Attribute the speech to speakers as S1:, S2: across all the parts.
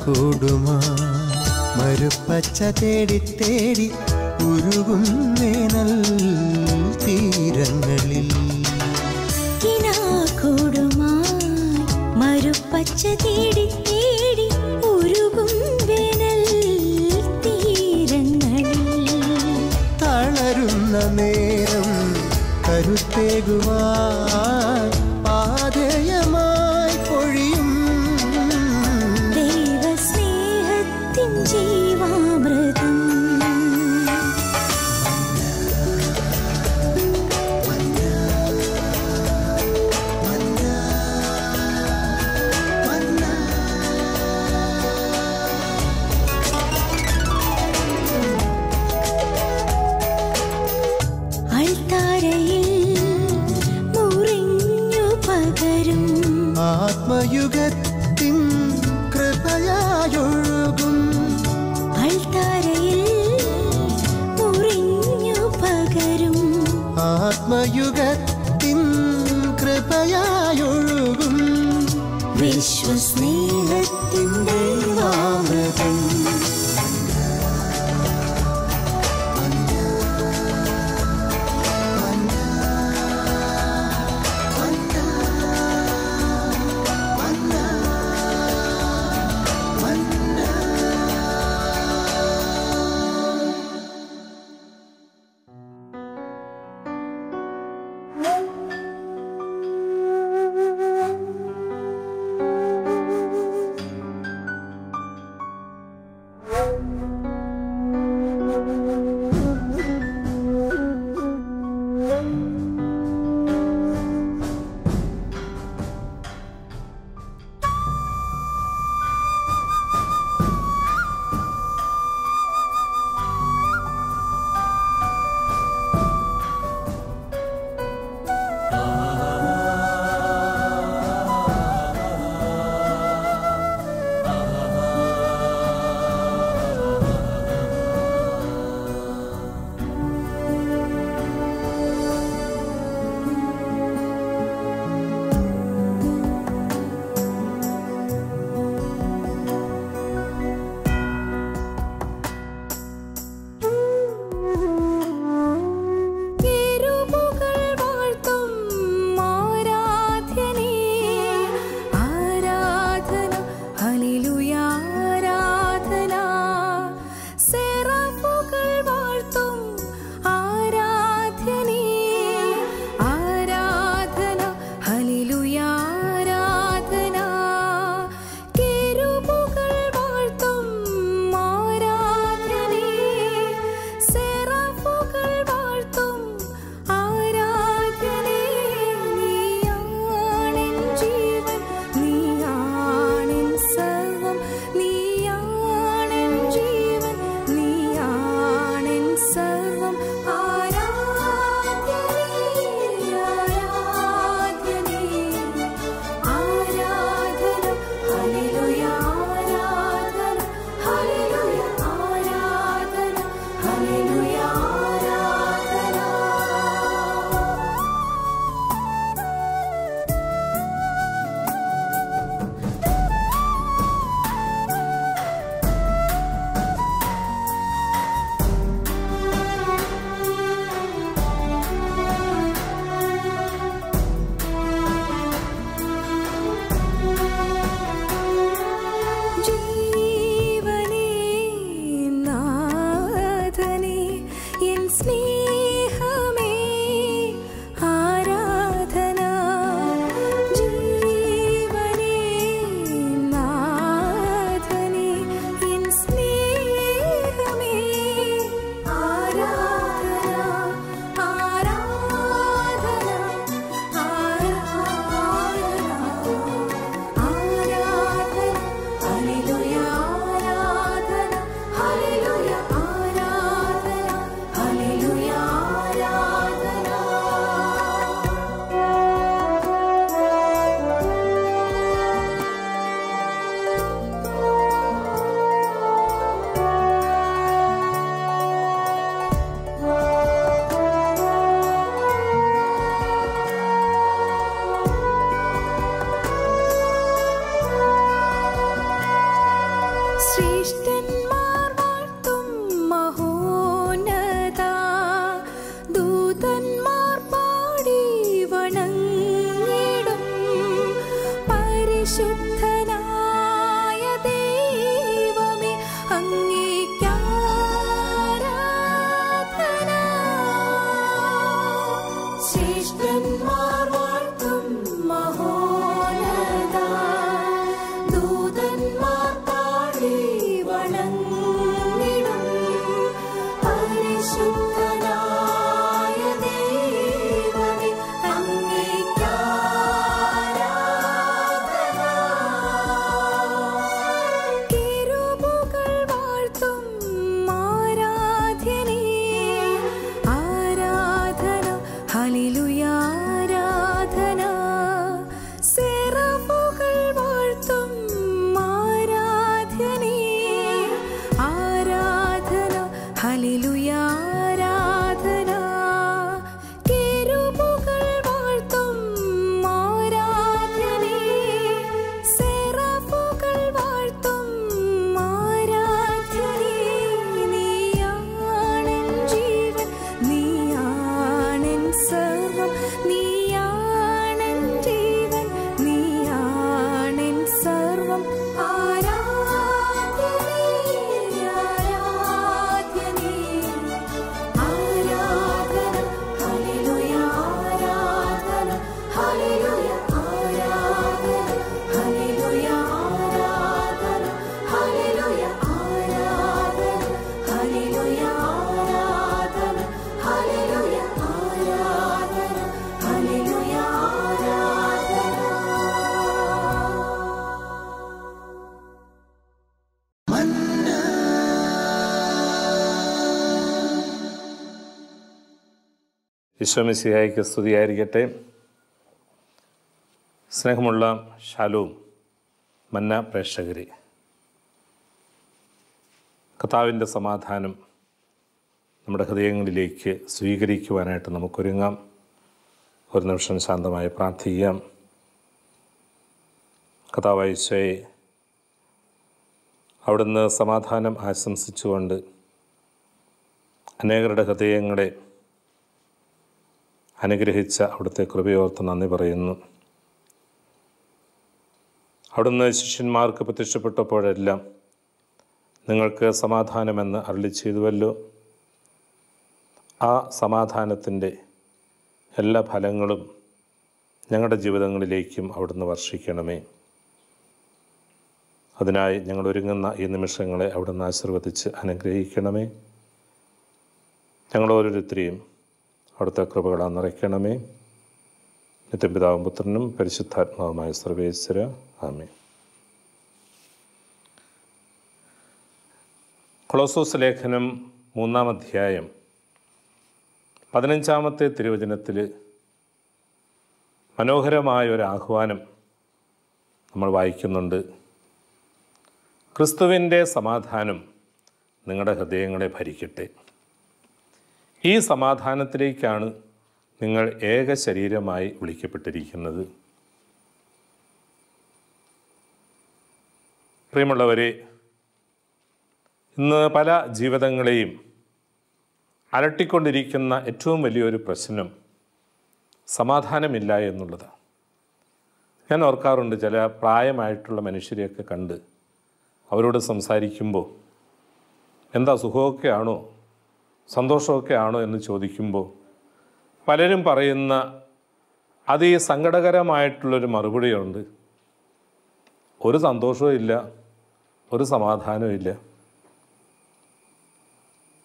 S1: കൂടുമാ മരുപ്പച്ച തേടി തേടി ഉരുകും വേനൽ തീരങ്ങളിൽ
S2: മരുപ്പച്ച തേടി തേടി ഉരുകും വേനൽ തീരങ്ങളിൽ
S1: തളരുന്ന നേരം കരുത്തേകുവാൻ പാതയമായി പൊഴിയും
S2: ദൈവസ്നേഹത്തിൻ ജീവാമൃതം
S1: ആത്മയുഗത്തിൻ കൃപയായൊഴുകും
S2: അൾത്താരയിൽ മുറിഞ്ഞു പകരും
S1: ആത്മയുഗത്തിൻ കൃപയായൊഴുകും
S2: വിശ്വസ്നേഹത്തിൻ്റെ അമൃതം പരിശുദ്ധനായ ദൈവമേ അങ്ങേയ്ക്കാരാധന. ശ്രേഷ്ഠന്മാർ വാഴ്ത്തും മഹോന്നത ദൂതന്മാർ പാടി വണങ്ങിടും പരിശുദ്ധനായ ദൈവമേ അങ്ങേയ്ക്കാരാധന. കെരൂബുകൾ വാഴ്ത്തും ആരാധ്യനേ ആരാധന ഹല്ലേലൂയ ആരാധന. സെറാഫുകൾ വാഴ്ത്തും ആരാധ്യനേ ആരാധന ഹല്ലേലൂയ ആരാധന. കെരൂബുകൾ വാഴ്ത്തും ആരാധ്യനേ സെറാഫുകൾ വാഴ്ത്തും ആരാധ്യനേ. നീയാണെൻ ജീവൻ നീയാണെൻ സർവ്വം നീയാണെൻ ജീവൻ നീയാണെൻ സർവ്വം. ആരാധ്യനേ ആരാധ്യനേ ആരാധന ഹല്ലേലൂയ ആരാധന ഹല്ലേലൂയ ആരാധന ഹല്ലേലൂയ ആരാധന ഹല്ലേലൂയ ആരാധന ഹല്ലേലൂയ ആരാധന ഹല്ലേലൂയ ആരാധന ഹല്ലേലൂയ ആരാധന.
S3: ഈശോമിശിഹായ്ക്ക് സ്തുതിയായിരിക്കട്ടെ. സ്നേഹമുള്ള ഷാലോം മന്ന പ്രേക്ഷകരെ, കർത്താവിൻ്റെ സമാധാനം നമ്മുടെ ഹൃദയങ്ങളിലേക്ക് സ്വീകരിക്കുവാനായിട്ട് നമുക്കൊരുങ്ങാം. ഒരു നിമിഷം ശാന്തമായി പ്രാർത്ഥിക്കാം. കർത്താവായ ഈശോയെ, അവിടുന്ന് സമാധാനം ആശംസിച്ചുകൊണ്ട് അനേകരുടെ ഹൃദയങ്ങളെ അനുഗ്രഹിച്ച അവിടുത്തെ കൃപയോർത്ത് നന്ദി പറയുന്നു. അവിടുന്ന് ശിഷ്യന്മാർക്ക് പ്രത്യക്ഷപ്പെട്ടപ്പോഴെല്ലാം നിങ്ങൾക്ക് സമാധാനമെന്ന് അരുളി ചെയ്തുവല്ലോ. ആ സമാധാനത്തിൻ്റെ എല്ലാ ഫലങ്ങളും ഞങ്ങളുടെ ജീവിതങ്ങളിലേക്കും അവിടുന്ന് വർഷിക്കണമേ. അതിനായി ഞങ്ങൾ ഒരുങ്ങുന്ന ഈ നിമിഷങ്ങളെ അവിടുന്ന് ആശീർവദിച്ച് അനുഗ്രഹിക്കണമേ. ഞങ്ങൾ ഓരോരുത്തരെയും അവിടുത്തെ കൃപകളാൽ നിറയ്ക്കണമേ. നിത്യപിതാവും പുത്രനും പരിശുദ്ധാത്മാവുമായ സർവേശ്വര ആമേൻ. കൊളോസ്സോസ് ലേഖനം 3-ാം അധ്യായം 15-ാമത്തെ തിരുവചനത്തിൽ മനോഹരമായ ഒരു ആഹ്വാനം നമ്മൾ വായിക്കുന്നുണ്ട്. ക്രിസ്തുവിൻ്റെ സമാധാനം നിങ്ങളുടെ ഹൃദയങ്ങളെ ഭരിക്കട്ടെ. ഈ സമാധാനത്തിലേക്കാണ് നിങ്ങൾ ഏക ശരീരമായി വിളിക്കപ്പെട്ടിരിക്കുന്നത്. പ്രിയമുള്ളവരെ, ഇന്ന് പല ജീവിതങ്ങളെയും അലട്ടിക്കൊണ്ടിരിക്കുന്ന ഏറ്റവും വലിയൊരു പ്രശ്നം സമാധാനമില്ല എന്നുള്ളതാണ്. ഞാൻ ഓർക്കാറുണ്ട്, ചില പ്രായമായിട്ടുള്ള മനുഷ്യരെയൊക്കെ കണ്ട് അവരോട് സംസാരിക്കുമ്പോൾ എന്താ സുഖമൊക്കെ ആണോ സന്തോഷമൊക്കെ ആണോ എന്ന് ചോദിക്കുമ്പോൾ പലരും പറയുന്ന സങ്കടകരമായിട്ടുള്ളൊരു മറുപടിയുണ്ട്. ഒരു സന്തോഷവും ഇല്ല, ഒരു സമാധാനവും ഇല്ല.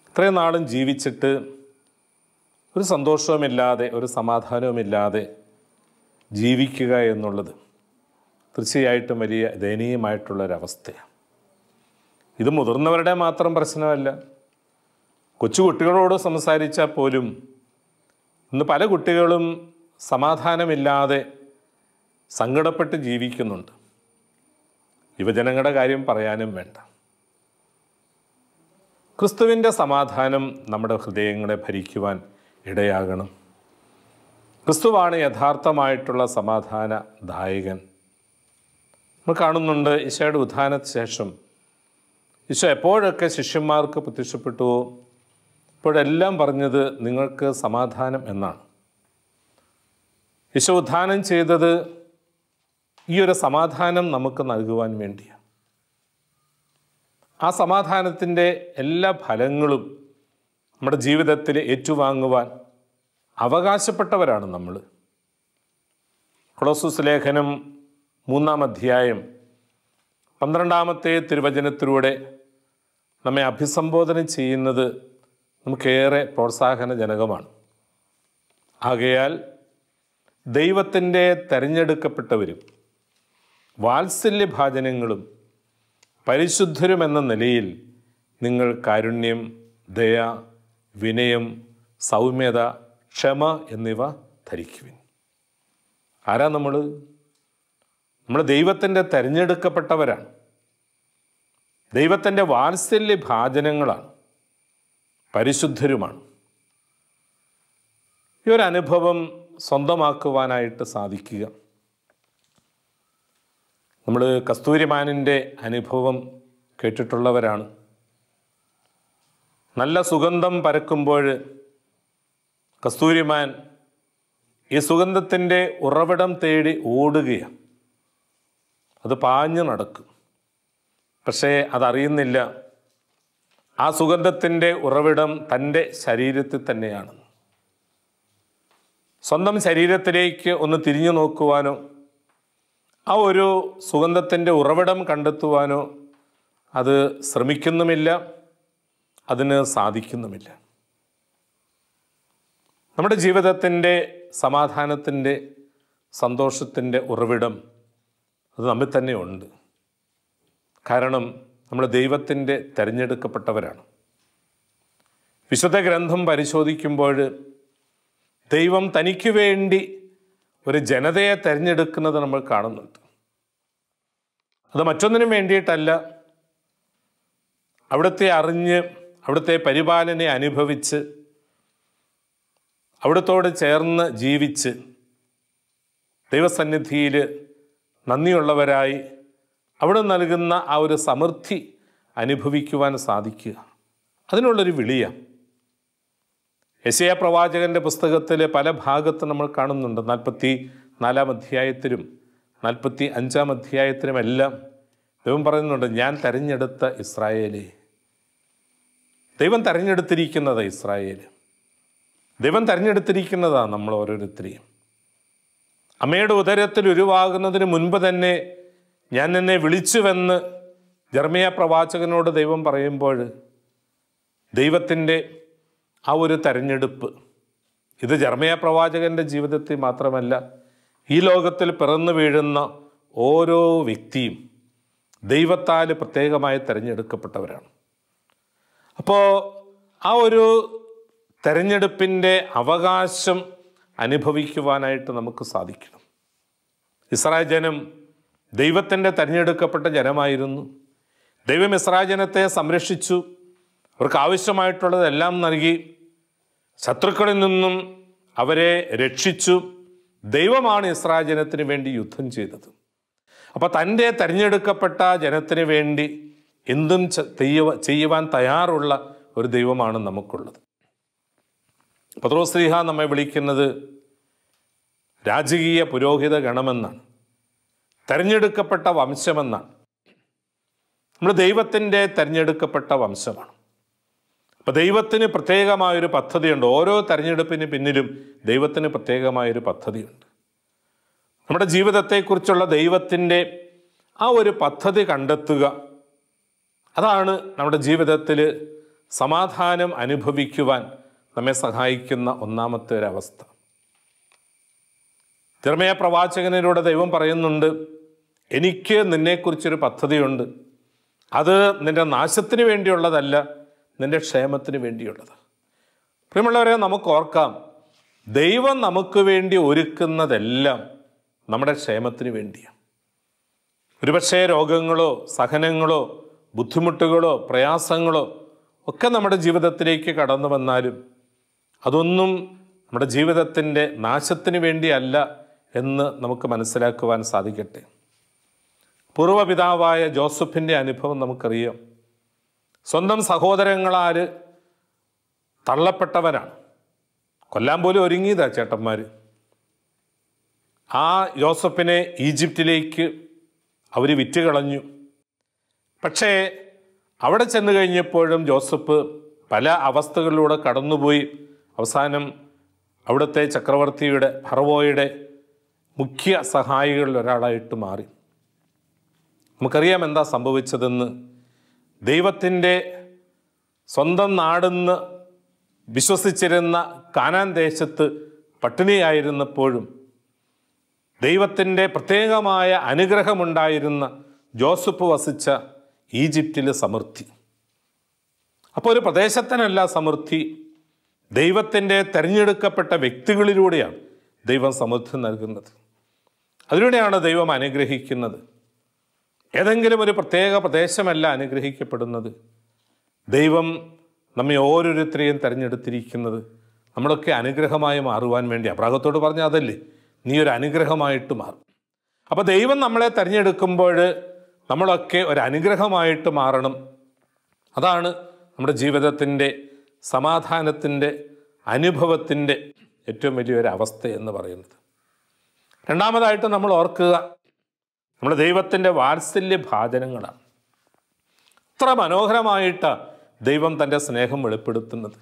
S3: ഇത്രയും നാളും ജീവിച്ചിട്ട് ഒരു സന്തോഷവുമില്ലാതെ ഒരു സമാധാനവുമില്ലാതെ ജീവിക്കുക എന്നുള്ളത് തീർച്ചയായിട്ടും വലിയ ദയനീയമായിട്ടുള്ളൊരവസ്ഥയാണ്. ഇത് മുതിർന്നവരുടെ മാത്രം പ്രശ്നമല്ല. കൊച്ചുകുട്ടികളോട് സംസാരിച്ചാൽ പോലും ഇന്ന് പല കുട്ടികളും സമാധാനമില്ലാതെ സങ്കടപ്പെട്ട് ജീവിക്കുന്നുണ്ട്. യുവജനങ്ങളുടെ കാര്യം പറയാനും വേണ്ട. ക്രിസ്തുവിൻ്റെ സമാധാനം നമ്മുടെ ഹൃദയങ്ങളെ ഭരിക്കുവാൻ ഇടയാകണം. ക്രിസ്തുവാണ് യഥാർത്ഥമായിട്ടുള്ള സമാധാനദായകൻ. നമ്മൾ കാണുന്നുണ്ട്, ഈശോയുടെ ഉത്ഥാനത്തിന് ശേഷം ഈശോ എപ്പോഴൊക്കെ ശിഷ്യന്മാർക്ക് പ്രത്യക്ഷപ്പെട്ടുവോ ഇപ്പോഴെല്ലാം പറഞ്ഞത് നിങ്ങൾക്ക് സമാധാനം എന്നാണ്. ഈശോ ഉത്ഥാനം ചെയ്തത് ഈ ഒരു സമാധാനം നമുക്ക് നൽകുവാൻ വേണ്ടിയാണ്. ആ സമാധാനത്തിൻ്റെ എല്ലാ ഫലങ്ങളും നമ്മുടെ ജീവിതത്തിൽ ഏറ്റുവാങ്ങുവാൻ അവകാശപ്പെട്ടവരാണ് നമ്മൾ. കൊളോസ്സസ് ലേഖനം 3-ാം അധ്യായം 12-ാമത്തെ തിരുവചനത്തിലൂടെ നമ്മെ അഭിസംബോധന ചെയ്യുന്നത് നമുക്കേറെ പ്രോത്സാഹനജനകമാണ്. ആകയാൽ ദൈവത്തിൻ്റെ തെരഞ്ഞെടുക്കപ്പെട്ടവരും വാത്സല്യഭാജനങ്ങളും പരിശുദ്ധരുമെന്ന നിലയിൽ നിങ്ങൾ കാരുണ്യം, ദയ, വിനയം, സൗമ്യത, ക്ഷമ എന്നിവ ധരിക്കുവിൻ. ആരാ നമ്മൾ? നമ്മൾ ദൈവത്തിൻ്റെ തെരഞ്ഞെടുക്കപ്പെട്ടവരാണ്. ദൈവത്തിൻ്റെ വാത്സല്യഭാജനങ്ങളാണ്, പരിശുദ്ധരുമാണ്. ഈ ഒരു അനുഭവം സ്വന്തമാക്കുവാനായിട്ട് സാധിക്കുക. നമ്മൾ കസ്തൂരിമാനിൻ്റെ അനുഭവം കേട്ടിട്ടുള്ളവരാണ്. നല്ല സുഗന്ധം പരക്കുമ്പോൾ കസ്തൂരിമാൻ ഈ സുഗന്ധത്തിൻ്റെ ഉറവിടം തേടി ഓടുകയാണ്. അത് പാഞ്ഞു നടക്കും. പക്ഷേ അതറിയുന്നില്ല ആ സുഗന്ധത്തിൻ്റെ ഉറവിടം തൻ്റെ ശരീരത്തിൽ തന്നെയാണ്. സ്വന്തം ശരീരത്തിലേക്ക് ഒന്ന് തിരിഞ്ഞു നോക്കുവാനോ ആ ഒരു സുഗന്ധത്തിൻ്റെ ഉറവിടം കണ്ടെത്തുവാനോ അത് ശ്രമിക്കുന്നുമില്ല, അതിന് സാധിക്കുന്നുമില്ല. നമ്മുടെ ജീവിതത്തിൻ്റെ സമാധാനത്തിൻ്റെ, സന്തോഷത്തിൻ്റെ ഉറവിടം അത് നമ്മിൽ തന്നെ ഉണ്ട്. കാരണം നമ്മൾ ദൈവത്തിൻ്റെ തിരഞ്ഞെടുക്കപ്പെട്ടവരാണ്. വിശുദ്ധ ഗ്രന്ഥം പരിശോധിക്കുമ്പോൾ ദൈവം തനിക്ക് വേണ്ടി ഒരു ജനതയെ തിരഞ്ഞെടുക്കുന്നത് നമ്മൾ കാണുന്നുണ്ട്. അത് മറ്റൊന്നിനും വേണ്ടിയിട്ടല്ല, അവിടുത്തെ അറിഞ്ഞ്, അവിടുത്തെ പരിപാലനെ അനുഭവിച്ച്, അവിടുത്തോട് ചേർന്ന് ജീവിച്ച് ദൈവസന്നിധിയിൽ നന്ദിയുള്ളവരായി അവിടെ നൽകുന്ന ആ ഒരു സമൃദ്ധി അനുഭവിക്കുവാൻ സാധിക്കുക. അതിനുള്ളൊരു വിളിയാണ്. യെശയ്യാ പ്രവാചകന്റെ പുസ്തകത്തിലെ പല ഭാഗത്ത് നമ്മൾ കാണുന്നുണ്ട്. 44-ാം അധ്യായത്തിലും 45-ാം അധ്യായത്തിലുമെല്ലാം ദൈവം പറയുന്നുണ്ട്, ഞാൻ തെരഞ്ഞെടുത്ത ഇസ്രായേലേ. ദൈവം തെരഞ്ഞെടുത്തിരിക്കുന്നത് ഇസ്രായേൽ. ദൈവം തെരഞ്ഞെടുത്തിരിക്കുന്നതാണ് നമ്മൾ ഓരോരുത്തരെയും. അമ്മയുടെ ഉദരത്തിൽ ഉരുവാകുന്നതിന് മുൻപ് തന്നെ ഞാൻ നിന്നെ വിളിച്ചുവെന്ന് ജെറമ്യാ പ്രവാചകനോട് ദൈവം പറയുമ്പോൾ ദൈവത്തിൻ്റെ ആ ഒരു തെരഞ്ഞെടുപ്പ്, ഇത് ജെറമ്യാ പ്രവാചകൻ്റെ ജീവിതത്തിൽ മാത്രമല്ല, ഈ ലോകത്തിൽ പിറന്നു വീഴുന്ന ഓരോ വ്യക്തിയും ദൈവത്താൽ പ്രത്യേകമായി തിരഞ്ഞെടുക്കപ്പെട്ടവരാണ്. അപ്പോൾ ആ ഒരു തെരഞ്ഞെടുപ്പിൻ്റെ അവകാശം അനുഭവിക്കുവാനായിട്ട് നമുക്ക് സാധിക്കണം. ഇസ്രായേൽ ജനം ദൈവത്തിൻ്റെ തിരഞ്ഞെടുക്കപ്പെട്ട ജനമായിരുന്നു. ദൈവം ഇസ്രായേൽ ജനത്തെ സംരക്ഷിച്ചു, അവർക്ക് ആവശ്യമായിട്ടുള്ളതെല്ലാം നൽകി, ശത്രുക്കളിൽ നിന്നും അവരെ രക്ഷിച്ചു. ദൈവമാണ് ഇസ്രായേൽ ജനത്തിന് വേണ്ടി യുദ്ധം ചെയ്തത്. അപ്പോൾ തൻ്റെ തിരഞ്ഞെടുക്കപ്പെട്ട ജനത്തിന് വേണ്ടി എന്തും ചെയ്യുവാൻ തയ്യാറുള്ള ഒരു ദൈവമാണ് നമുക്കുള്ളത്. പത്രോസ്ലീഹ നമ്മെ വിളിക്കുന്നത് രാജകീയ പുരോഹിത ഗണമെന്നാണ്, തെരഞ്ഞെടുക്കപ്പെട്ട വംശമെന്നാണ്. നമ്മൾ ദൈവത്തിൻ്റെ തിരഞ്ഞെടുക്കപ്പെട്ട വംശമാണ്. അപ്പോൾ ദൈവത്തിന് പ്രത്യേകമായൊരു പദ്ധതിയുണ്ട്. ഓരോ തെരഞ്ഞെടുപ്പിന് പിന്നിലും ദൈവത്തിന് പ്രത്യേകമായൊരു പദ്ധതിയുണ്ട്. നമ്മുടെ ജീവിതത്തെക്കുറിച്ചുള്ള ദൈവത്തിൻ്റെ ആ ഒരു പദ്ധതി കണ്ടെത്തുക, അതാണ് നമ്മുടെ ജീവിതത്തിൽ സമാധാനം അനുഭവിക്കുവാൻ നമ്മെ സഹായിക്കുന്ന ഒന്നാമത്തെ ഒരവസ്ഥ. യെരമ്യാ പ്രവാചകനിലൂടെ ദൈവം പറയുന്നുണ്ട്, എനിക്ക് നിന്നെക്കുറിച്ചൊരു പദ്ധതിയുണ്ട്. അത് നിന്റെ നാശത്തിന് വേണ്ടിയുള്ളതല്ല, നിന്റെ ക്ഷേമത്തിന് വേണ്ടിയുള്ളത്. പ്രിയമുള്ളവരെ, നമുക്ക് ഓർക്കാം, ദൈവം നമുക്ക് വേണ്ടി ഒരുക്കുന്നതെല്ലാം നമ്മുടെ ക്ഷേമത്തിന് വേണ്ടിയാണ്. ഒരുപക്ഷേ രോഗങ്ങളോ സഹനങ്ങളോ ബുദ്ധിമുട്ടുകളോ പ്രയാസങ്ങളോ ഒക്കെ നമ്മുടെ ജീവിതത്തിലേക്ക് കടന്നു വന്നാലും അതൊന്നും നമ്മുടെ ജീവിതത്തിൻ്റെ നാശത്തിന് വേണ്ടിയല്ല എന്ന് നമുക്ക് മനസ്സിലാക്കുവാൻ സാധിക്കട്ടെ. പൂർവ്വപിതാവായ ജോസഫിൻ്റെ അനുഭവം നമുക്കറിയാം. സ്വന്തം സഹോദരങ്ങളാൽ തള്ളപ്പെട്ടവനാണ്. കൊല്ലാൻ പോലും ഒരുങ്ങിയതാ ചേട്ടന്മാർ. ആ യോസഫിനെ ഈജിപ്തിലേക്ക് അവർ വിറ്റുകളഞ്ഞു. പക്ഷേ അവിടെ ചെന്ന് കഴിഞ്ഞപ്പോഴും ജോസഫ് പല അവസ്ഥകളിലൂടെ കടന്നുപോയി അവസാനം അവിടുത്തെ ചക്രവർത്തിയുടെ ഫറവോയുടെ മുഖ്യ സഹായികളിൽ ഒരാളായിട്ട് മാറി. നമുക്കറിയാം എന്താ സംഭവിച്ചതെന്ന്. ദൈവത്തിൻ്റെ സ്വന്തം നാടെന്ന് വിശ്വസിച്ചിരുന്ന കാനാൻ ദേശത്ത് പട്ടിണിയായിരുന്നപ്പോഴും ദൈവത്തിൻ്റെ പ്രത്യേകമായ അനുഗ്രഹമുണ്ടായിരുന്ന ജോസഫ് വസിച്ച ഈജിപ്തിൽ സമൃദ്ധി. അപ്പോൾ ഒരു പ്രദേശത്തിനല്ല സമൃദ്ധി, ദൈവത്തിൻ്റെ തിരഞ്ഞെടുക്കപ്പെട്ട വ്യക്തികളിലൂടെയാണ് ദൈവം സമൃദ്ധി നൽകുന്നത്. അതിലൂടെയാണ് ദൈവം അനുഗ്രഹിക്കുന്നത്. ഏതെങ്കിലും ഒരു പ്രത്യേക പ്രദേശമല്ല അനുഗ്രഹിക്കപ്പെടുന്നത്. ദൈവം നമ്മെ ഓരോരുത്തരെയും തിരഞ്ഞെടുത്തിരിക്കുന്നത് നമ്മളൊക്കെ അനുഗ്രഹമായി മാറുവാൻ വേണ്ടി. അബ്രാഹത്തോട് പറഞ്ഞ അതല്ലേ, നീ ഒരു അനുഗ്രഹമായിട്ട് മാറും. അപ്പോൾ ദൈവം നമ്മളെ തിരഞ്ഞെടുക്കുമ്പോൾ നമ്മളൊക്കെ ഒരു അനുഗ്രഹമായിട്ട് മാറണം. അതാണ് നമ്മുടെ ജീവിതത്തിൻ്റെ സമാധാനത്തിൻ്റെ അനുഭവത്തിൻ്റെ ഏറ്റവും വലിയൊരു അവസ്ഥ എന്ന് പറയുന്നത്. രണ്ടാമതായിട്ട് നമ്മൾ ഓർക്കുക, നമ്മുടെ ദൈവത്തിൻ്റെ വാത്സല്യഭാചനങ്ങളാണ്. എത്ര മനോഹരമായിട്ടാണ് ദൈവം തൻ്റെ സ്നേഹം വെളിപ്പെടുത്തുന്നത്.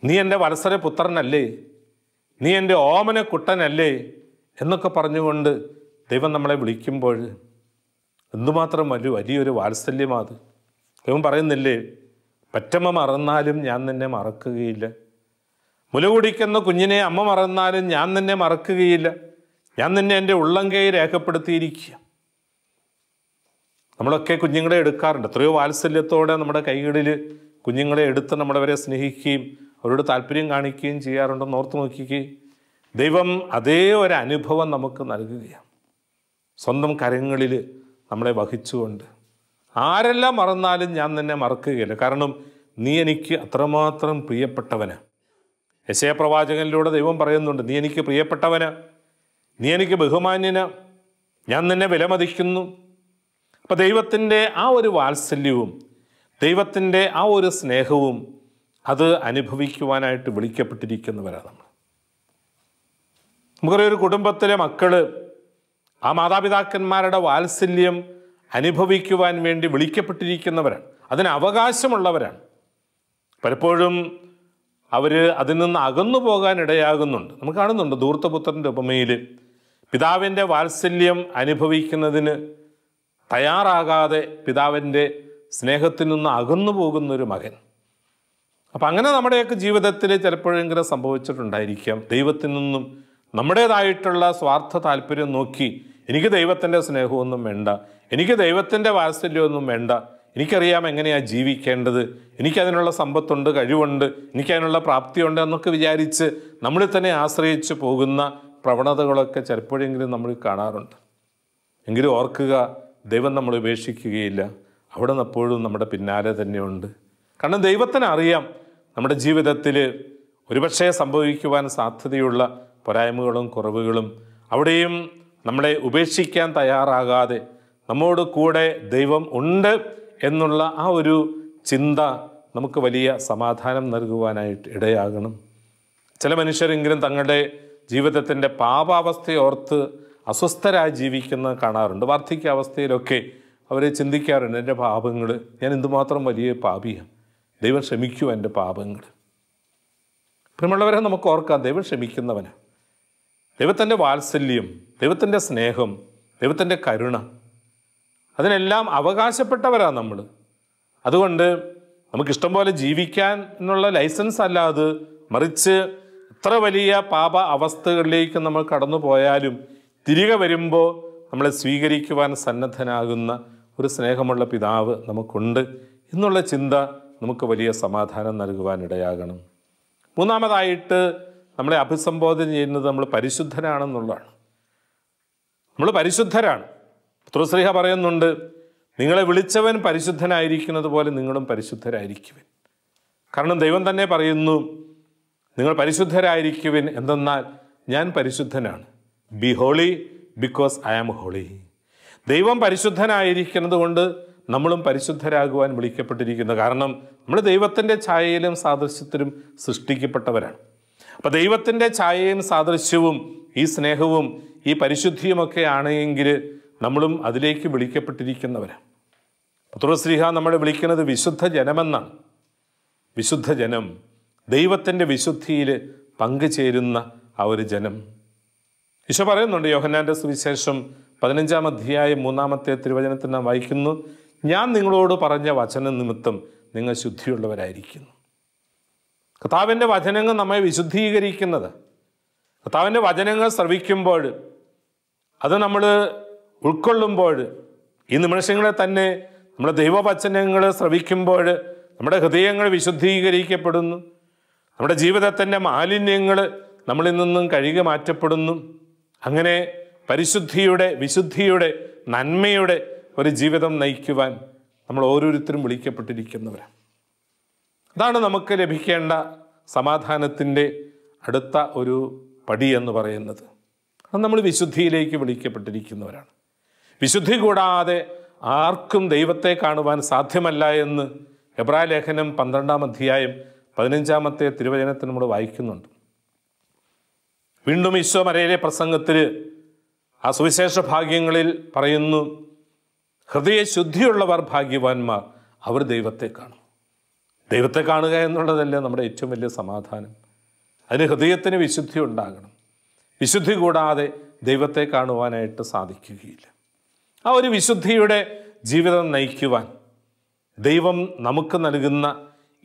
S3: നീ എൻ്റെ വത്സര പുത്രനല്ലേ, നീ എൻ്റെ ഓമന കുട്ടനല്ലേ എന്നൊക്കെ പറഞ്ഞുകൊണ്ട് ദൈവം നമ്മളെ വിളിക്കുമ്പോൾ എന്തുമാത്രം വലിയൊരു വാത്സല്യമാത്. ദൈവം പറയുന്നില്ലേ, പറ്റമ്മ മറന്നാലും ഞാൻ നിന്നെ മറക്കുകയില്ല, മുല കുടിക്കുന്ന കുഞ്ഞിനെ അമ്മ മറന്നാലും ഞാൻ നിന്നെ മറക്കുകയില്ല, ഞാൻ നിന്നെ എൻ്റെ ഉള്ളം കൈ രേഖപ്പെടുത്തിയിരിക്കുക. നമ്മളൊക്കെ കുഞ്ഞുങ്ങളെ എടുക്കാറുണ്ട്. എത്രയോ വാത്സല്യത്തോടെ നമ്മുടെ കൈകളിൽ കുഞ്ഞുങ്ങളെ എടുത്ത് നമ്മളവരെ സ്നേഹിക്കുകയും അവരോട് താല്പര്യം കാണിക്കുകയും ചെയ്യാറുണ്ടെന്ന് ഓർത്ത് നോക്കിക്കുകയും ദൈവം അതേ ഒരു അനുഭവം നമുക്ക് നൽകുകയാണ്. സ്വന്തം കരങ്ങളിൽ നമ്മളെ വഹിച്ചുകൊണ്ട് ആരെല്ലാം മറന്നാലും ഞാൻ നിന്നെ മറക്കുകയില്ല, കാരണം നീ എനിക്ക് അത്രമാത്രം പ്രിയപ്പെട്ടവന്. യെശയ്യാ പ്രവാചകനിലൂടെ ദൈവം പറയുന്നുണ്ട്, നീ എനിക്ക് പ്രിയപ്പെട്ടവന്, നീ എനിക്ക് ബഹുമാന്യന്, ഞാൻ നിന്നെ വിലമതിക്കുന്നു. അപ്പം ദൈവത്തിൻ്റെ ആ ഒരു വാത്സല്യവും ദൈവത്തിൻ്റെ ആ ഒരു സ്നേഹവും അത് അനുഭവിക്കുവാനായിട്ട് വിളിക്കപ്പെട്ടിരിക്കുന്നവരാണ് നമ്മൾ. നമുക്കറിയാം, ഒരു കുടുംബത്തിലെ മക്കൾ ആ മാതാപിതാക്കന്മാരുടെ വാത്സല്യം അനുഭവിക്കുവാൻ വേണ്ടി വിളിക്കപ്പെട്ടിരിക്കുന്നവരാണ്, അതിന് അവകാശമുള്ളവരാണ്. പലപ്പോഴും അവർ അതിൽ നിന്ന് അകന്നു പോകാൻ ഇടയാകുന്നുണ്ട്. നമുക്ക് കാണുന്നുണ്ട് ധൂർത്തപുത്രൻ്റെ ഉപമയിൽ പിതാവിൻ്റെ വാത്സല്യം അനുഭവിക്കുന്നതിന് തയ്യാറാകാതെ പിതാവിൻ്റെ സ്നേഹത്തിൽ നിന്ന് അകന്നു പോകുന്നൊരു മകൻ. അപ്പം അങ്ങനെ നമ്മുടെയൊക്കെ ജീവിതത്തിൽ ചിലപ്പോഴെങ്കിലും സംഭവിച്ചിട്ടുണ്ടായിരിക്കാം. ദൈവത്തിൽ നിന്നും നമ്മുടേതായിട്ടുള്ള സ്വാർത്ഥ താല്പര്യം നോക്കി എനിക്ക് ദൈവത്തിൻ്റെ സ്നേഹമൊന്നും വേണ്ട, എനിക്ക് ദൈവത്തിൻ്റെ വാത്സല്യമൊന്നും വേണ്ട, എനിക്കറിയാം എങ്ങനെയാണ് ജീവിക്കേണ്ടത്, എനിക്കതിനുള്ള സമ്പത്തുണ്ട്, കഴിവുണ്ട്, എനിക്കതിനുള്ള പ്രാപ്തിയുണ്ട് എന്നൊക്കെ വിചാരിച്ച് നമ്മളിൽ തന്നെ ആശ്രയിച്ച് പോകുന്ന പ്രവണതകളൊക്കെ ചിലപ്പോഴെങ്കിലും നമ്മൾ കാണാറുണ്ട്. എങ്കിലും ഓർക്കുക, ദൈവം നമ്മൾ ഉപേക്ഷിക്കുകയില്ല, അവിടെ നിന്ന് എപ്പോഴും നമ്മുടെ പിന്നാലെ തന്നെയുണ്ട്. കാരണം ദൈവത്തിന് അറിയാം നമ്മുടെ ജീവിതത്തിൽ ഒരുപക്ഷെ സംഭവിക്കുവാൻ സാധ്യതയുള്ള പോരായ്മകളും കുറവുകളും. അവിടെയും നമ്മളെ ഉപേക്ഷിക്കാൻ തയ്യാറാകാതെ നമ്മോട് കൂടെ ദൈവം ഉണ്ട് എന്നുള്ള ആ ഒരു ചിന്ത നമുക്ക് വലിയ സമാധാനം നൽകുവാനായിട്ട് ഇടയാകണം. ചില മനുഷ്യരെങ്കിലും തങ്ങളുടെ ജീവിതത്തിൻ്റെ പാപാവസ്ഥയോർത്ത് അസ്വസ്ഥരായി ജീവിക്കുന്നത് കാണാറുണ്ട്. വാർദ്ധക്യാവസ്ഥയിലൊക്കെ അവർ ചിന്തിക്കാറുണ്ട്, എൻ്റെ പാപങ്ങൾ, ഞാൻ എന്തുമാത്രം വലിയ പാപിയാണ്, ദൈവം ക്ഷമിക്കൂ എൻ്റെ പാപങ്ങൾ. പ്രിയമുള്ളവരെ, നമുക്ക് ഓർക്കാം, ദൈവം ക്ഷമിക്കുന്നവനാണ്. ദൈവത്തിൻ്റെ വാത്സല്യം, ദൈവത്തിൻ്റെ സ്നേഹം, ദൈവത്തിൻ്റെ കരുണ, അതിനെല്ലാം അവകാശപ്പെട്ടവരാണ് നമ്മൾ. അതുകൊണ്ട് നമുക്കിഷ്ടം പോലെ ജീവിക്കാൻ എന്നുള്ള ലൈസൻസ് അല്ലാതെ, മറിച്ച് എത്ര വലിയ പാപ അവസ്ഥകളിലേക്ക് നമ്മൾ കടന്നു പോയാലും തിരികെ വരുമ്പോൾ നമ്മളെ സ്വീകരിക്കുവാൻ സന്നദ്ധനാകുന്ന ഒരു സ്നേഹമുള്ള പിതാവ് നമുക്കുണ്ട് എന്നുള്ള ചിന്ത നമുക്ക് വലിയ സമാധാനം നൽകുവാനിടയാകണം. മൂന്നാമതായിട്ട് നമ്മളെ അഭിസംബോധന ചെയ്യുന്നത് നമ്മൾ പരിശുദ്ധരാണെന്നുള്ളതാണ്. നമ്മൾ പരിശുദ്ധരാണ്. പത്രോസ്ലീഹ പറയുന്നുണ്ട്, നിങ്ങളെ വിളിച്ചവൻ പരിശുദ്ധനായിരിക്കുന്നത് പോലെ നിങ്ങളും പരിശുദ്ധരായിരിക്കുവിൻ. കാരണം ദൈവം തന്നെ പറയുന്നു, നിങ്ങൾ പരിശുദ്ധരായിരിക്കുവിൻ, എന്തെന്നാൽ ഞാൻ പരിശുദ്ധനാണ്. Be holy because I am holy. ദൈവം പരിശുദ്ധനായിരിക്കുന്നത് കൊണ്ട് നമ്മളും പരിശുദ്ധരാകുവാൻ വിളിക്കപ്പെട്ടിരിക്കുന്നു. കാരണം നമ്മൾ ദൈവത്തിൻ്റെ ഛായയിലും സാദൃശ്യത്തിലും സൃഷ്ടിക്കപ്പെട്ടവരാണ്. അപ്പം ദൈവത്തിൻ്റെ ഛായയും സാദൃശ്യവും ഈ സ്നേഹവും ഈ പരിശുദ്ധിയുമൊക്കെ ആണെങ്കിൽ നമ്മളും അതിലേക്ക് വിളിക്കപ്പെട്ടിരിക്കുന്നവരാണ്. പത്രോസ്ലീഹ നമ്മളെ വിളിക്കുന്നത് വിശുദ്ധ ജനമെന്നാണ്. വിശുദ്ധ ജനം, ദൈവത്തിൻ്റെ വിശുദ്ധിയിൽ പങ്കുചേരുന്ന ആ ഒരു ജനം. ഈശോ പറയുന്നുണ്ട് യോഹന്നാൻ്റെ സുവിശേഷം 15-ാം അധ്യായം 3-ാമത്തെ തിരുവചനത്തിൽ നാം വായിക്കുന്നു, ഞാൻ നിങ്ങളോട് പറഞ്ഞ വചന നിമിത്തം നിങ്ങൾ ശുദ്ധിയുള്ളവരായിരിക്കുന്നു. കർത്താവിൻ്റെ വചനങ്ങൾ നമ്മെ വിശുദ്ധീകരിക്കുന്നത്, കർത്താവിൻ്റെ വചനങ്ങൾ ശ്രവിക്കുമ്പോൾ, അത് നമ്മൾ ഉൾക്കൊള്ളുമ്പോൾ, ഈ നിമിഷങ്ങളെ തന്നെ നമ്മുടെ ദൈവവചനങ്ങൾ ശ്രവിക്കുമ്പോൾ നമ്മുടെ ഹൃദയങ്ങൾ വിശുദ്ധീകരിക്കപ്പെടുന്നു. നമ്മുടെ ജീവിതത്തിൻ്റെ മാലിന്യങ്ങൾ നമ്മളിൽ നിന്നും കഴുകി മാറ്റപ്പെടുന്നു. അങ്ങനെ പരിശുദ്ധിയുടെ, വിശുദ്ധിയുടെ, നന്മയുടെ ഒരു ജീവിതം നയിക്കുവാൻ നമ്മൾ ഓരോരുത്തരും വിളിക്കപ്പെട്ടിരിക്കുന്നവരാണ്. അതാണ് നമുക്ക് ലഭിക്കേണ്ട സമാധാനത്തിൻ്റെ അടുത്ത ഒരു പടി എന്ന് പറയുന്നത്. അത് നമ്മൾ വിശുദ്ധിയിലേക്ക് വിളിക്കപ്പെട്ടിരിക്കുന്നവരാണ്. വിശുദ്ധി കൂടാതെ ആർക്കും ദൈവത്തെ കാണുവാൻ സാധ്യമല്ല എന്ന് എബ്രായ ലേഖനം 12-ാം അധ്യായം 15-ാമത്തെ തിരുവചനത്തിൽ നമ്മൾ വായിക്കുന്നുണ്ട്. വീണ്ടും ഈശോ മരയിലെ പ്രസംഗത്തിൽ ആ സുവിശേഷ ഭാഗ്യങ്ങളിൽ പറയുന്നു, ഹൃദയശുദ്ധിയുള്ളവർ ഭാഗ്യവാന്മാർ, അവർ ദൈവത്തെ കാണും. ദൈവത്തെ കാണുക എന്നുള്ളതല്ലേ നമ്മുടെ ഏറ്റവും വലിയ സമാധാനം. അതിന് ഹൃദയത്തിന് വിശുദ്ധി ഉണ്ടാകണം. വിശുദ്ധി കൂടാതെ ദൈവത്തെ കാണുവാനായിട്ട് സാധിക്കുകയില്ല. ആ ഒരു വിശുദ്ധിയുടെ ജീവിതം നയിക്കുവാൻ ദൈവം നമുക്ക് നൽകുന്ന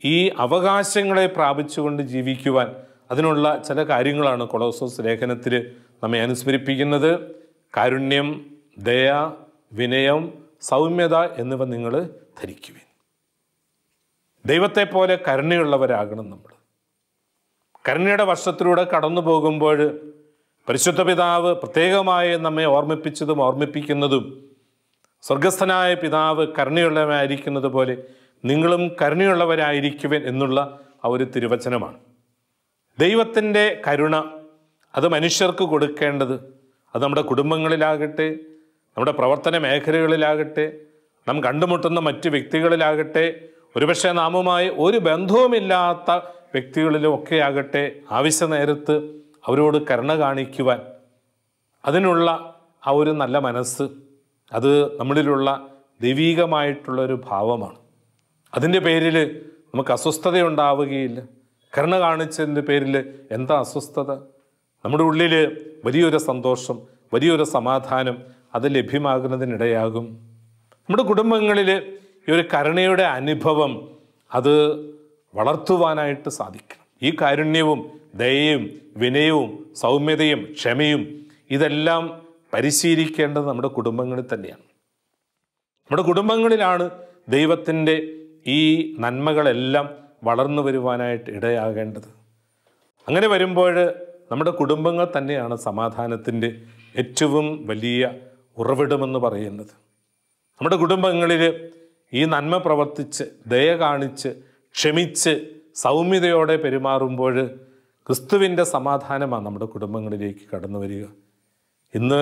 S3: ഈ അവകാശങ്ങളെ പ്രാപിച്ചുകൊണ്ട് ജീവിക്കുവാൻ അതിനുള്ള ചില കാര്യങ്ങളാണ് കൊളോസോസ് ലേഖനത്തിൽ നമ്മെ അനുസ്മരിപ്പിക്കുന്നത്. കാരുണ്യം, ദയ, വിനയം, സൗമ്യത എന്നിവ നിങ്ങൾ ധരിക്കുവിൻ. ദൈവത്തെ പോലെ കരുണയുള്ളവരാകണം നമ്മൾ. കരുണയുടെ വർഷത്തിലൂടെ കടന്നു പോകുമ്പോൾ പരിശുദ്ധ പിതാവ് പ്രത്യേകമായി നമ്മെ ഓർമ്മിപ്പിച്ചതും ഓർമ്മിപ്പിക്കുന്നതും, സ്വർഗസ്ഥനായ പിതാവ് കരുണയുള്ളവരായിരിക്കുന്നത് പോലെ നിങ്ങളും കരുണയുള്ളവരായിരിക്കുവൻ എന്നുള്ള ആ ഒരു തിരുവചനമാണ്. ദൈവത്തിൻ്റെ കരുണ അത് മനുഷ്യർക്ക് കൊടുക്കേണ്ടത്, അത് നമ്മുടെ കുടുംബങ്ങളിലാകട്ടെ, നമ്മുടെ പ്രവർത്തന മേഖലകളിലാകട്ടെ, നാം കണ്ടുമുട്ടുന്ന മറ്റ് വ്യക്തികളിലാകട്ടെ, ഒരുപക്ഷെ നാമുമായി ഒരു ബന്ധവുമില്ലാത്ത വ്യക്തികളിലും ഒക്കെ ആകട്ടെ, ആവശ്യ നേരത്ത് അവരോട് കരുണ കാണിക്കുവാൻ അതിനുള്ള ആ ഒരു നല്ല മനസ്സ്, അത് നമ്മളിലുള്ള ദൈവീകമായിട്ടുള്ളൊരു ഭാവമാണ്. അതിൻ്റെ പേരിൽ നമുക്ക് അസ്വസ്ഥതയുണ്ടാവുകയില്ല. കരുണ കാണിച്ചതിൻ്റെ പേരിൽ എന്താ അസ്വസ്ഥത? നമ്മുടെ ഉള്ളിൽ വലിയൊരു സന്തോഷം, വലിയൊരു സമാധാനം അത് ലഭ്യമാകുന്നതിനിടയാകും. നമ്മുടെ കുടുംബങ്ങളിൽ ഈ ഒരു കരുണയുടെ അനുഭവം അത് വളർത്തുവാനായിട്ട് സാധിക്കണം. ഈ കാരുണ്യവും ദയയും വിനയവും സൗമ്യതയും ക്ഷമയും ഇതെല്ലാം പരിശീലിക്കേണ്ടത് നമ്മുടെ കുടുംബങ്ങളിൽ തന്നെയാണ്. നമ്മുടെ കുടുംബങ്ങളിലാണ് ദൈവത്തിൻ്റെ ഈ നന്മകളെല്ലാം വളർന്നു വരുവാനായിട്ട് ഇടയാകേണ്ടത്. അങ്ങനെ വരുമ്പോൾ നമ്മുടെ കുടുംബങ്ങൾ തന്നെയാണ് സമാധാനത്തിൻ്റെ ഏറ്റവും വലിയ ഉറവിടമെന്ന് പറയുന്നത്. നമ്മുടെ കുടുംബങ്ങളിൽ ഈ നന്മ പ്രവർത്തിച്ച്, ദയ കാണിച്ച്, ക്ഷമിച്ച്, സൗമ്യതയോടെ പെരുമാറുമ്പോൾ ക്രിസ്തുവിൻ്റെ സമാധാനമാണ് നമ്മുടെ കുടുംബങ്ങളിലേക്ക് കടന്നു വരിക. ഇന്ന്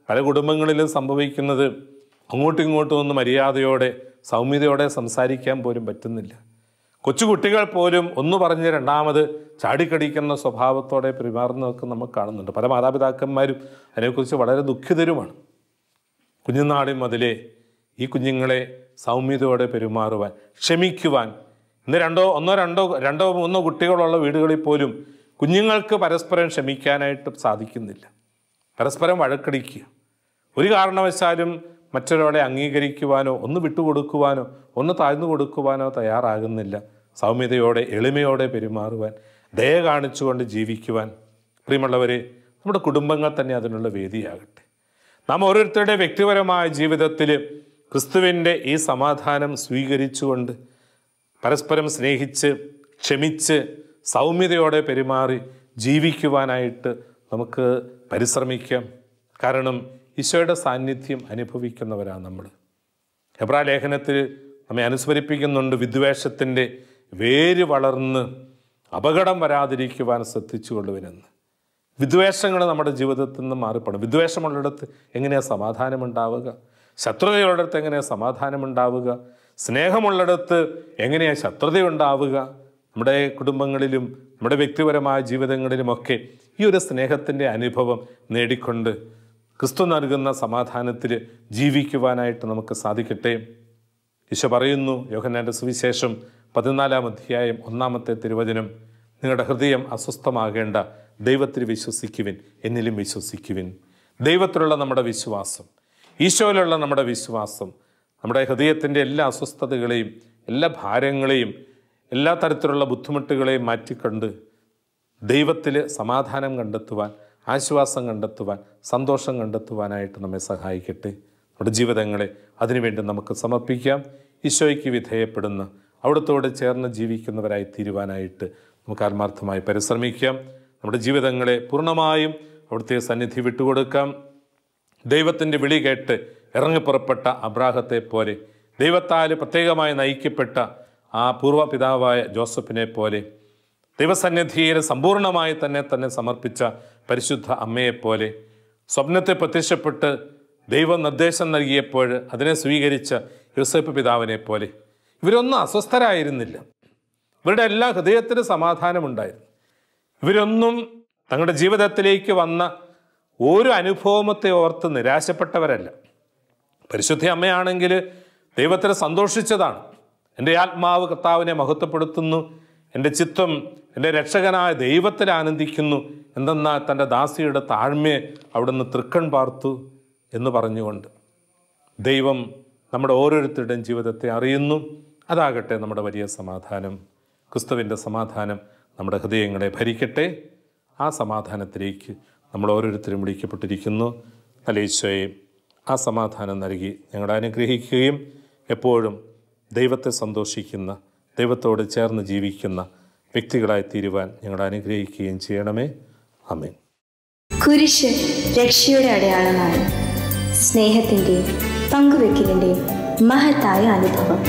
S3: പല കുടുംബങ്ങളിലും സംഭവിക്കുന്നത് അങ്ങോട്ടും ഇങ്ങോട്ടും ഒന്ന് മര്യാദയോടെ സൗമ്യതയോടെ സംസാരിക്കാൻ പോലും പറ്റുന്നില്ല. കൊച്ചുകുട്ടികൾ പോലും ഒന്ന് പറഞ്ഞ് രണ്ടാമത് ചാടിക്കടിക്കുന്ന സ്വഭാവത്തോടെ പെരുമാറുന്നതൊക്കെ നമുക്ക് കാണുന്നുണ്ട്. പല മാതാപിതാക്കന്മാരും അതിനെക്കുറിച്ച് വളരെ ദുഃഖിതരുമാണ്. കുഞ്ഞുനാളിൽ മുതലേ ഈ കുഞ്ഞുങ്ങളെ സൗമ്യതയോടെ പെരുമാറുവാൻ, ക്ഷമിക്കുവാൻ. ഇന്ന് രണ്ടോ മൂന്നോ കുട്ടികളുള്ള വീടുകളിൽ പോലും കുഞ്ഞുങ്ങൾക്ക് പരസ്പരം ക്ഷമിക്കാനായിട്ട് സാധിക്കുന്നില്ല. പരസ്പരം വഴക്കടിക്കുക, ഒരു കാരണവശാലും മറ്റൊരാളെ അംഗീകരിക്കുവാനോ ഒന്ന് വിട്ടുകൊടുക്കുവാനോ ഒന്ന് താഴ്ന്നു കൊടുക്കുവാനോ തയ്യാറാകുന്നില്ല. സൗമ്യതയോടെ എളിമയോടെ പെരുമാറുവാൻ, ദയ കാണിച്ചുകൊണ്ട് ജീവിക്കുവാൻ. പ്രിയമുള്ളവരെ, നമ്മുടെ കുടുംബങ്ങൾ തന്നെ അതിനുള്ള വേദിയാകട്ടെ. നാം ഓരോരുത്തരുടെ വ്യക്തിപരമായ ജീവിതത്തിൽ ക്രിസ്തുവിൻ്റെ ഈ സമാധാനം സ്വീകരിച്ചുകൊണ്ട് പരസ്പരം സ്നേഹിച്ച്, ക്ഷമിച്ച്, സൗമ്യതയോടെ പെരുമാറി ജീവിക്കുവാനായിട്ട് നമുക്ക് പരിശ്രമിക്കാം. കാരണം ഈശോയുടെ സാന്നിധ്യം അനുഭവിക്കുന്നവരാണ് നമ്മൾ. എബ്രായ ലേഖനത്തിൽ നമ്മെ അനുസ്മരിപ്പിക്കുന്നുണ്ട്, വിദ്വേഷത്തിൻ്റെ വേര് വളർന്ന് അപകടം വരാതിരിക്കുവാൻ ശ്രദ്ധിച്ചുകൊള്ളുവനെന്ന്. വിദ്വേഷങ്ങൾ നമ്മുടെ ജീവിതത്തിൽ നിന്ന് മാറിപ്പോണം. വിദ്വേഷമുള്ളിടത്ത് എങ്ങനെയാണ് സമാധാനമുണ്ടാവുക? ശത്രുതയുള്ളിടത്ത് എങ്ങനെയാണ് സമാധാനമുണ്ടാവുക? സ്നേഹമുള്ളിടത്ത് എങ്ങനെയാണ് ശത്രുതയുണ്ടാവുക? നമ്മുടെ കുടുംബങ്ങളിലും നമ്മുടെ വ്യക്തിപരമായ ജീവിതങ്ങളിലുമൊക്കെ ഈ ഒരു സ്നേഹത്തിൻ്റെ അനുഭവം നേടിക്കൊണ്ട് ക്രിസ്തു നൽകുന്ന സമാധാനത്തിൽ ജീവിക്കുവാനായിട്ട് നമുക്ക് സാധിക്കട്ടെ. ഈശോ പറയുന്നു, യോഹന്നാൻ്റെ സുവിശേഷം 14-ാം അധ്യായം 1-ാമത്തെ തിരുവചനം, നിങ്ങളുടെ ഹൃദയം അസ്വസ്ഥമാകേണ്ട, ദൈവത്തിൽ വിശ്വസിക്കുവിൻ, എന്നിലും വിശ്വസിക്കുവിൻ. ദൈവത്തിലുള്ള നമ്മുടെ വിശ്വാസം, ഈശോയിലുള്ള നമ്മുടെ വിശ്വാസം നമ്മുടെ ഹൃദയത്തിൻ്റെ എല്ലാ അസ്വസ്ഥതകളെയും എല്ലാ ഭാരങ്ങളെയും എല്ലാ തരത്തിലുള്ള ബുദ്ധിമുട്ടുകളെയും മാറ്റിക്കൊണ്ട് ദൈവത്തിൽ സമാധാനം കണ്ടെത്തുവാൻ, ആശ്വാസം കണ്ടെത്തുവാൻ, സന്തോഷം കണ്ടെത്തുവാനായിട്ട് നമ്മെ സഹായിക്കട്ടെ. നമ്മുടെ ജീവിതങ്ങളെ അതിനുവേണ്ടി നമുക്ക് സമർപ്പിക്കാം. ഈശോയ്ക്ക് വിധേയപ്പെടുന്ന, അവിടുത്തോട് ചേർന്ന് ജീവിക്കുന്നവരായി തീരുവാനായിട്ട് നമുക്ക് ആത്മാർത്ഥമായി പരിശ്രമിക്കാം. നമ്മുടെ ജീവിതങ്ങളെ പൂർണ്ണമായും അവിടുത്തെ സന്നിധി വിട്ടുകൊടുക്കാം. ദൈവത്തിൻ്റെ വിളി കേട്ട് ഇറങ്ങിപ്പുറപ്പെട്ട അബ്രാഹത്തെ പോലെ, ദൈവത്താൽ പ്രത്യേകമായി നയിക്കപ്പെട്ട ആ പൂർവ്വപിതാവായ ജോസഫിനെ പോലെ, ദൈവസന്നിധിയിൽ സമ്പൂർണമായി തന്നെ സമർപ്പിച്ച പരിശുദ്ധ അമ്മയെപ്പോലെ, സ്വപ്നത്തെ പ്രത്യക്ഷപ്പെട്ട് ദൈവം നിർദ്ദേശം നൽകിയപ്പോൾ അതിനെ സ്വീകരിച്ച യോസേപ്പ് പിതാവിനെ പോലെ ഇവരൊന്നും അസ്വസ്ഥരായിരുന്നില്ല. ഇവരുടെ എല്ലാ ഹൃദയത്തിനും സമാധാനമുണ്ടായിരുന്നു. ഇവരൊന്നും തങ്ങളുടെ ജീവിതത്തിലേക്ക് വന്ന ഓരോ അനുഭവത്തെ ഓർത്ത് നിരാശപ്പെട്ടവരല്ല. പരിശുദ്ധ അമ്മയാണെങ്കിൽ ദൈവത്തിൽ സന്തോഷിച്ചതാണ്. എൻ്റെ ആത്മാവ് കർത്താവിനെ മഹത്വപ്പെടുത്തുന്നു, എൻ്റെ ചിത്തം എൻ്റെ രക്ഷകനായ ദൈവത്തിൽ ആനന്ദിക്കുന്നു, എന്തെന്നാൽ തൻ്റെ ദാസിയുടെ താഴ്മയെ അവിടുന്ന് തൃക്കൺ പാർത്തു എന്ന് പറഞ്ഞുകൊണ്ട് ദൈവം നമ്മുടെ ഓരോരുത്തരുടെയും ജീവിതത്തെ അറിയുന്നു. അതാകട്ടെ നമ്മുടെ വലിയ സമാധാനം. ക്രിസ്തുവിൻ്റെ സമാധാനം നമ്മുടെ ഹൃദയങ്ങളെ ഭരിക്കട്ടെ. ആ സമാധാനത്തിലേക്ക് നമ്മൾ ഓരോരുത്തരും വിളിക്കപ്പെട്ടിരിക്കുന്നു. നല്ല ഈശോയെ ആ സമാധാനം നൽകി ഞങ്ങളെ അനുഗ്രഹിക്കുകയും എപ്പോഴും ദൈവത്തെ സന്തോഷിക്കുന്ന, ദൈവത്തോട് ചേർന്ന് ജീവിക്കുന്ന വ്യക്തികളായി തീരുവാൻ ഞങ്ങളെ അനുഗ്രഹിക്കുകയും ചെയ്യണമേ. ആമേൻ.
S4: കുരിശ് രക്ഷയുടെ അടയാളമാണ്. സ്നേഹത്തിൻ്റെയും പങ്കുവെക്കലിൻ്റെയും മഹത്തായ അനുഭവം.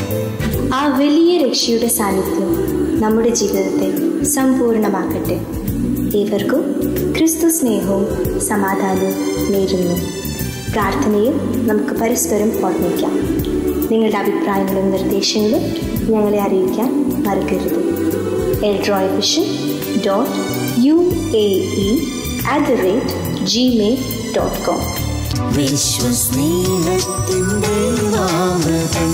S4: ആ വലിയ രക്ഷയുടെ സാന്നിധ്യം നമ്മുടെ ജീവിതത്തെ സമ്പൂർണ്ണമാക്കട്ടെ. ഏവർക്കും ക്രിസ്തു സ്നേഹവും സമാധാനവും നേരുന്നു. പ്രാർത്ഥനയിൽ നമുക്ക് പരസ്പരം ഓർമ്മിക്കാം. നിങ്ങളുടെ അഭിപ്രായങ്ങളും നിർദ്ദേശങ്ങളും ഞങ്ങളെ അറിയിക്കാൻ മറക്കരുത്. eldroyvision.uae@gmail.com.
S1: വിശ്വസ്നേഹത്തിൻ്റെ നാമം